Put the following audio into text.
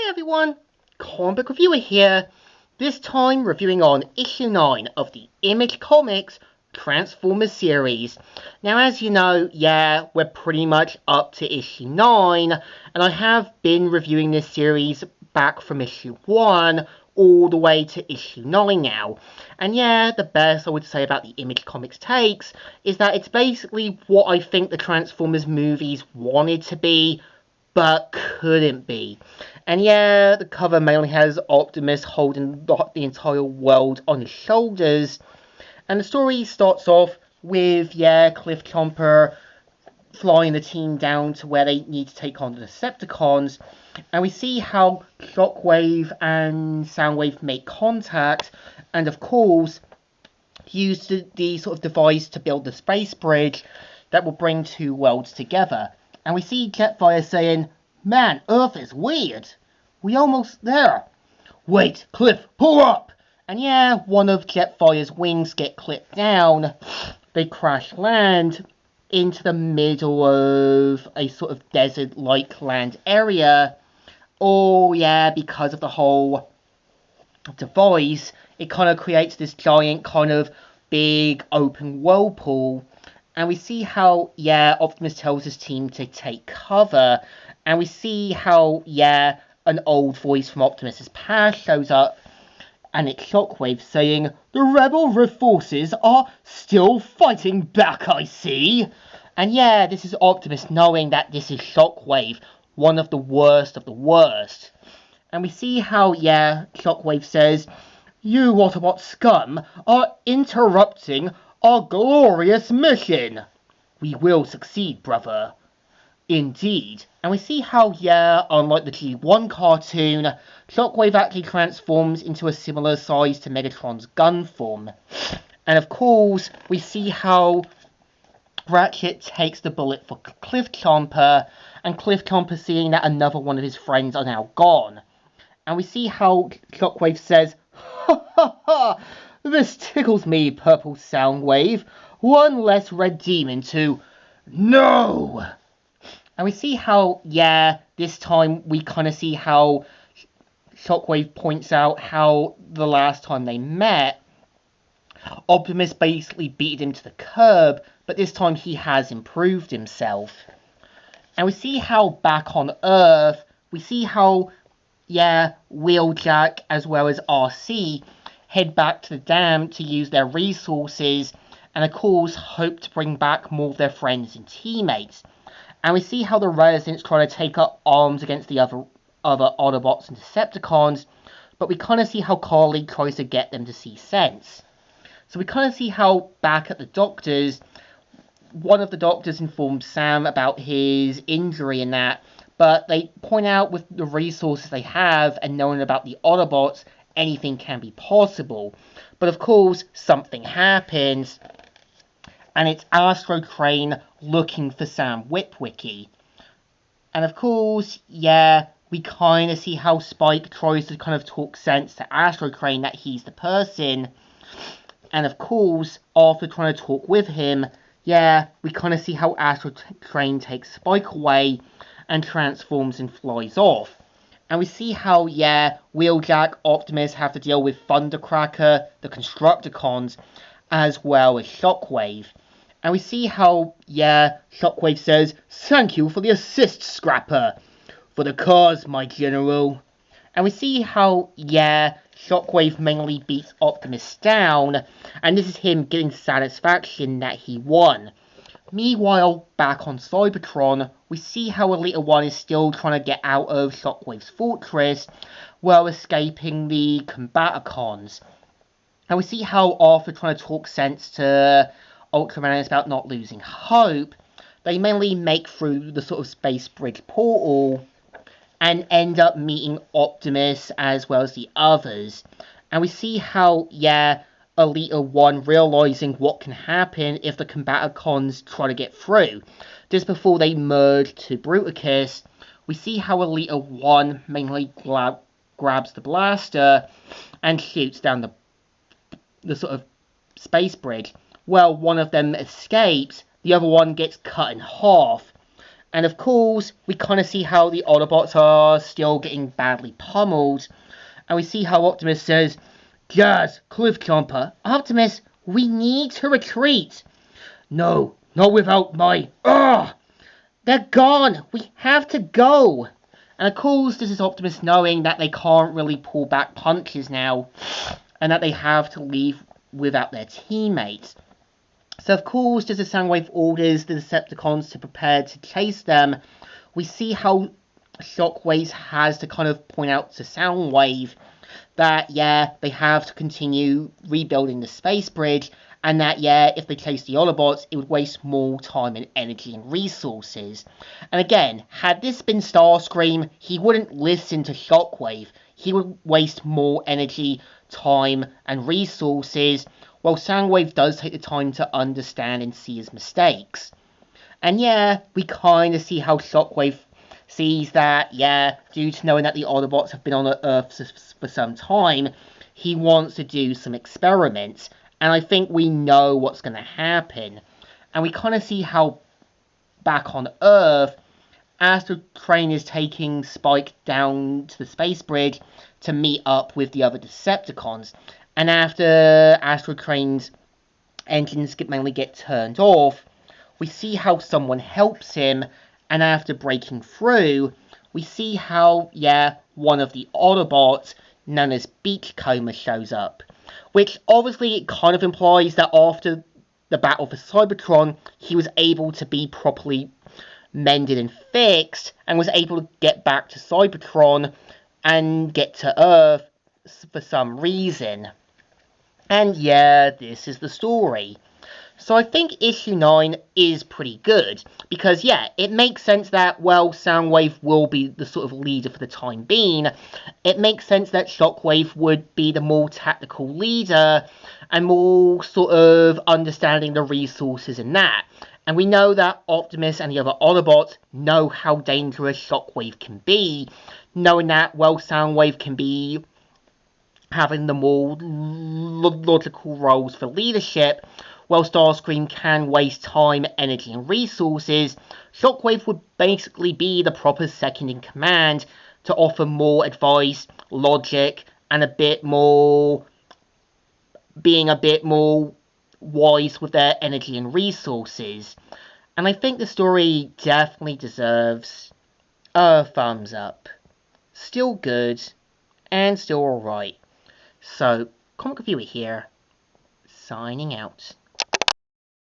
everyone, comic book reviewer here, this time reviewing on issue 9 of the Image Comics Transformers series. Now as you know, we're pretty much up to issue 9, and I have been reviewing this series back from issue 1 all the way to issue 9 now. And the best I would say about the Image Comics takes is that it's basically what I think the Transformers movies wanted to be, but couldn't be. And the cover mainly has Optimus holding the entire world on his shoulders. And the story starts off with, Cliff Chomper flying the team down to where they need to take on the Decepticons. And we see how Shockwave and Soundwave make contact. And of course, use the sort of device to build the space bridge that will bring two worlds together. And we see Jetfire saying, "Man, Earth is weird. We almost there. Wait, Cliff, pull up!" And one of Jetfire's wings get clipped down. They crash land into the middle of a sort of desert-like land area. Oh because of the whole device, it kind of creates this giant kind of big open whirlpool. And we see how, Optimus tells his team to take cover. And we see how, an old voice from Optimus's past shows up. And it's Shockwave saying, "The rebel forces are still fighting back, I see." And this is Optimus knowing that this is Shockwave, one of the worst of the worst. And we see how, Shockwave says, "You Autobot scum are interrupting our glorious mission. We will succeed, brother." Indeed. And we see how, unlike the G1 cartoon, Shockwave actually transforms into a similar size to Megatron's gun form. And of course, we see how Ratchet takes the bullet for Cliff Chomper, and Cliff Chomper seeing that another one of his friends are now gone. And we see how Shockwave says, "Ha ha ha! This tickles me, Purple Soundwave. One less red demon to... No!" And we see how, this time we kind of see how Shockwave points out how the last time they met, Optimus basically beat him to the curb, but this time he has improved himself. And we see how back on Earth, we see how, Wheeljack as well as RC head back to the dam to use their resources, and of course hope to bring back more of their friends and teammates. And we see how the Residents try to take up arms against the other Autobots and Decepticons, but we kind of see how Carly tries to get them to see sense. So we kind of see how back at the doctors, one of the doctors informs Sam about his injury and that, but they point out with the resources they have and knowing about the Autobots, anything can be possible. But of course, something happens, and it's Astro Crane looking for Sam Witwicky. And of course, we kind of see how Spike tries to kind of talk sense to Astro Crane that he's the person. And of course, after trying to talk with him, we kind of see how Astro Crane takes Spike away and transforms and flies off. And we see how, Wheeljack, Optimus have to deal with Thundercracker, the Constructicons, as well as Shockwave. And we see how, Shockwave says, "Thank you for the assist, Scrapper. For the cause, my general." And we see how, Shockwave mainly beats Optimus down, and this is him getting satisfaction that he won. Meanwhile, back on Cybertron, we see how Elita 1 is still trying to get out of Shockwave's fortress while escaping the Combaticons. And we see how after trying to talk sense to Ultraman about not losing hope, they mainly make through the sort of space bridge portal and end up meeting Optimus as well as the others. And we see how, Elita 1 realizing what can happen if the Combaticons try to get through. Just before they merge to Bruticus, we see how Elita 1 mainly grabs the blaster and shoots down the sort of space bridge. Well, one of them escapes, the other one gets cut in half. And of course, we kind of see how the Autobots are still getting badly pummeled. And we see how Optimus says, "Yes, Cliff Jumper, Optimus, we need to retreat." "No, not without my... Ugh! They're gone! We have to go!" And of course, this is Optimus knowing that they can't really pull back punches now, and that they have to leave without their teammates. So of course, just as Soundwave orders the Decepticons to prepare to chase them, we see how Shockwave has to kind of point out to Soundwave that, yeah, they have to continue rebuilding the space bridge, and that, yeah, if they chase the Autobots, it would waste more time and energy and resources. And again, had this been Starscream, he wouldn't listen to Shockwave. He would waste more energy, time, and resources, while Soundwave does take the time to understand and see his mistakes. And yeah, we kind of see how Shockwave sees that, yeah, due to knowing that the Autobots have been on Earth for some time, he wants to do some experiments. And I think we know what's going to happen. And we kind of see how back on Earth, Astro Crane is taking Spike down to the space bridge to meet up with the other Decepticons. And after Astro Crane's engines mainly get turned off, we see how someone helps him, and after breaking through, we see how, yeah, one of the Autobots, known as Beachcomber, shows up. Which obviously it kind of implies that after the battle for Cybertron, he was able to be properly mended and fixed, and was able to get back to Cybertron and get to Earth for some reason. And yeah, this is the story. So I think issue 9 is pretty good, because yeah, it makes sense that, well, Soundwave will be the sort of leader for the time being. It makes sense that Shockwave would be the more tactical leader, and more sort of understanding the resources in that. And we know that Optimus and the other Autobots know how dangerous Shockwave can be, knowing that, well, Soundwave can be having the more logical roles for leadership, while Starscream can waste time, energy, and resources. Shockwave would basically be the proper second in command to offer more advice, logic, and being a bit more wise with their energy and resources. And I think the story definitely deserves a thumbs up. Still good, and still alright. So, Comic Reviewer here, signing out.